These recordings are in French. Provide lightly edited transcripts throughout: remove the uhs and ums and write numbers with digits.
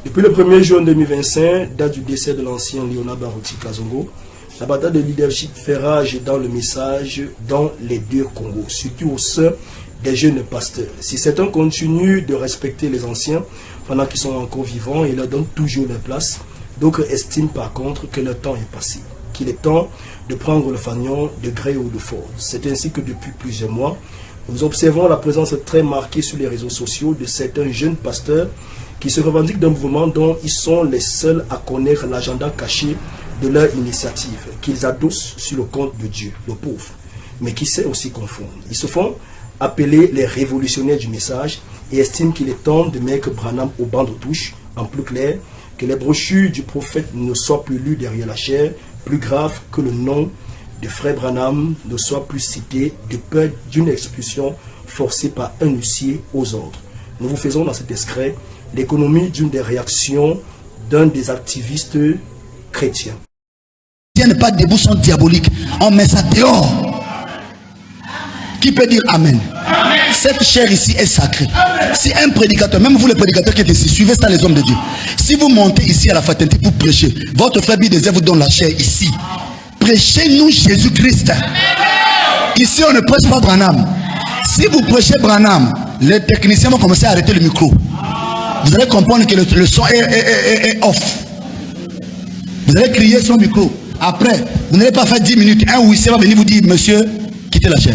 Depuis le 1er juin 2025, date du décès de l'ancien Léonard Baruti Kazongo, la bataille de leadership fait rage dans le message dans les deux Congos, surtout au sein des jeunes pasteurs. Si certains continuent de respecter les anciens pendant qu'ils sont encore vivants et leur donnent toujours leur place, d'autres estiment par contre que le temps est passé, qu'il est temps de prendre le fanion de gré ou de force. C'est ainsi que depuis plusieurs mois, nous observons la présence très marquée sur les réseaux sociaux de certains jeunes pasteurs qui se revendiquent d'un mouvement dont ils sont les seuls à connaître l'agenda caché de leur initiative, qu'ils adossent sur le compte de Dieu, le pauvre, mais qui sait aussi confondre. Ils se font appeler les révolutionnaires du message et estiment qu'il est temps de mettre Branham au banc de touche, en plus clair, que les brochures du prophète ne soient plus lues derrière la chair, plus grave que le nom de frère Branham ne soit plus cité de peur d'une expulsion forcée par un huissier aux ordres. Nous vous faisons dans cet extrait l'économie d'une des réactions d'un des activistes chrétiens. Si n'est pas debout, sont diaboliques. On met ça dehors. Qui peut dire Amen? Amen. Cette chair ici est sacrée. Amen. Si un prédicateur, même vous les prédicateurs qui êtes ici, suivez ça les hommes de Dieu. Si vous montez ici à la fraternité pour prêcher, votre frère Bidézer vous donne la chair ici. Prêchez-nous Jésus-Christ. Ici on ne prêche pas Branham. Si vous prêchez Branham, les techniciens vont commencer à arrêter le micro. Vous allez comprendre que le son est off. Vous allez crier son micro. Après, vous n'allez pas faire 10 minutes. Un huissier va venir vous dire, monsieur, quittez la chair.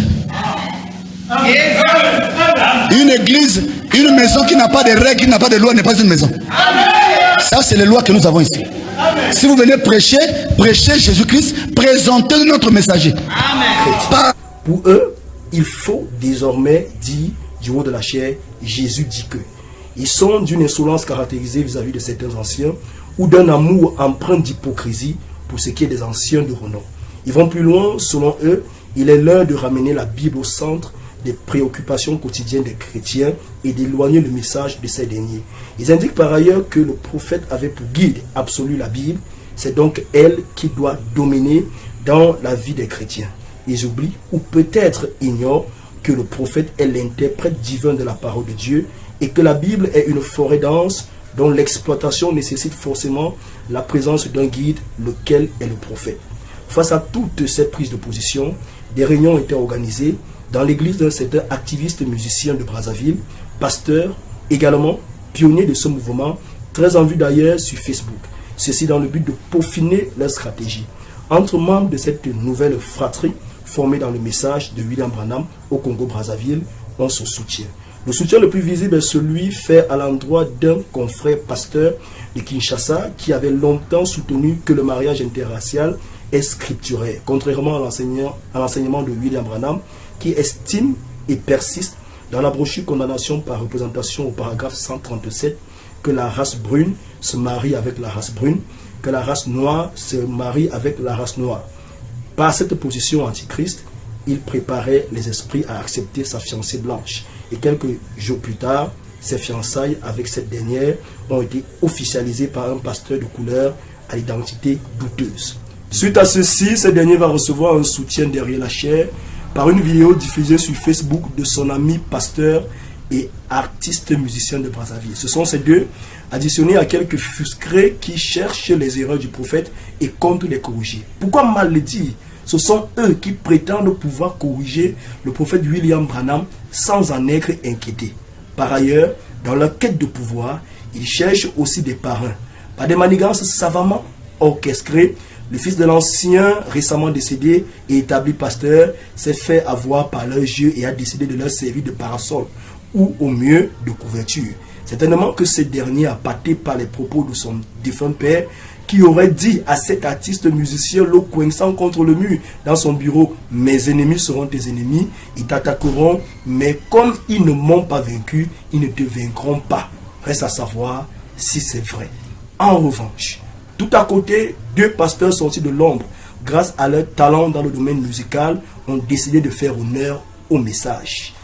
Une église, une maison qui n'a pas de règles, qui n'a pas de loi, n'est pas une maison. Ça, c'est les lois que nous avons ici. Si vous venez prêcher, prêchez Jésus-Christ, présentez notre messager. Pour eux, il faut désormais dire du haut de la chair, Jésus dit que. Ils sont d'une insolence caractérisée vis-à-vis de certains anciens ou d'un amour empreint d'hypocrisie pour ce qui est des anciens de renom. Ils vont plus loin, selon eux, il est l'heure de ramener la Bible au centre des préoccupations quotidiennes des chrétiens et d'éloigner le message de ces derniers. Ils indiquent par ailleurs que le prophète avait pour guide absolu la Bible, c'est donc elle qui doit dominer dans la vie des chrétiens. Ils oublient ou peut-être ignorent que le prophète est l'interprète divin de la parole de Dieu et que la Bible est une forêt dense dont l'exploitation nécessite forcément la présence d'un guide, lequel est le prophète. Face à toute cette prise de position, des réunions ont été organisées dans l'église d'un certain activiste musicien de Brazzaville, pasteur, également pionnier de ce mouvement, très en vue d'ailleurs sur Facebook. Ceci dans le but de peaufiner leur stratégie. Entre membres de cette nouvelle fratrie, formée dans le message de William Branham au Congo-Brazzaville, on se soutient. Le soutien le plus visible est celui fait à l'endroit d'un confrère pasteur de Kinshasa qui avait longtemps soutenu que le mariage interracial est scripturaire, contrairement à l'enseignement de William Branham qui estime et persiste dans la brochure Condamnation par représentation au paragraphe 137 que la race brune se marie avec la race brune, que la race noire se marie avec la race noire. Par cette position antichrist, il préparait les esprits à accepter sa fiancée blanche. Et quelques jours plus tard, ses fiançailles avec cette dernière ont été officialisées par un pasteur de couleur à l'identité douteuse. Suite à ceci, ce dernier va recevoir un soutien derrière la chair par une vidéo diffusée sur Facebook de son ami pasteur et artiste musicien de Brazzaville. Ce sont ces deux, additionnés à quelques fusqués qui cherchent les erreurs du prophète et comptent les corriger. Pourquoi mal le dire? Ce sont eux qui prétendent pouvoir corriger le prophète William Branham sans en être inquiétés. Par ailleurs, dans leur quête de pouvoir, ils cherchent aussi des parrains. Par des manigances savamment orchestrées, le fils de l'ancien récemment décédé et établi pasteur s'est fait avoir par leurs yeux et a décidé de leur servir de parasol ou au mieux de couverture. Certainement que ce dernier, appâté par les propos de son défunt père, qui aurait dit à cet artiste musicien le coinçant contre le mur dans son bureau, mes ennemis seront tes ennemis, ils t'attaqueront, mais comme ils ne m'ont pas vaincu, ils ne te vaincront pas. Reste à savoir si c'est vrai. En revanche, tout à côté, deux pasteurs sortis de l'ombre, grâce à leur talent dans le domaine musical, ont décidé de faire honneur au message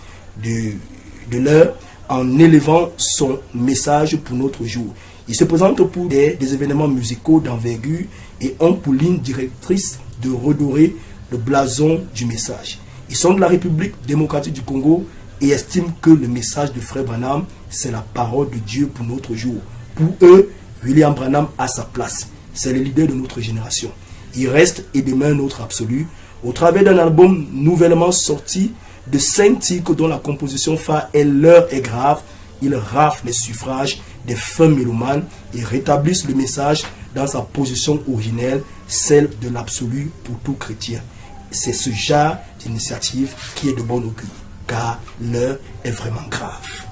de l'heure en élevant son message pour notre jour. Ils se présentent pour des événements musicaux d'envergure et ont pour ligne directrice de redorer le blason du message. Ils sont de la République démocratique du Congo et estiment que le message de Frère Branham, c'est la parole de Dieu pour notre jour. Pour eux, William Branham a sa place. C'est le leader de notre génération. Il reste et demeure notre absolu au travers d'un album nouvellement sorti de 5 titres dont la composition phare est L'heure est grave. Il rafle les suffrages des femmes mélomanes et rétablissent le message dans sa position originelle, celle de l'absolu pour tout chrétien. C'est ce genre d'initiative qui est de bon augure, car l'heure est vraiment grave.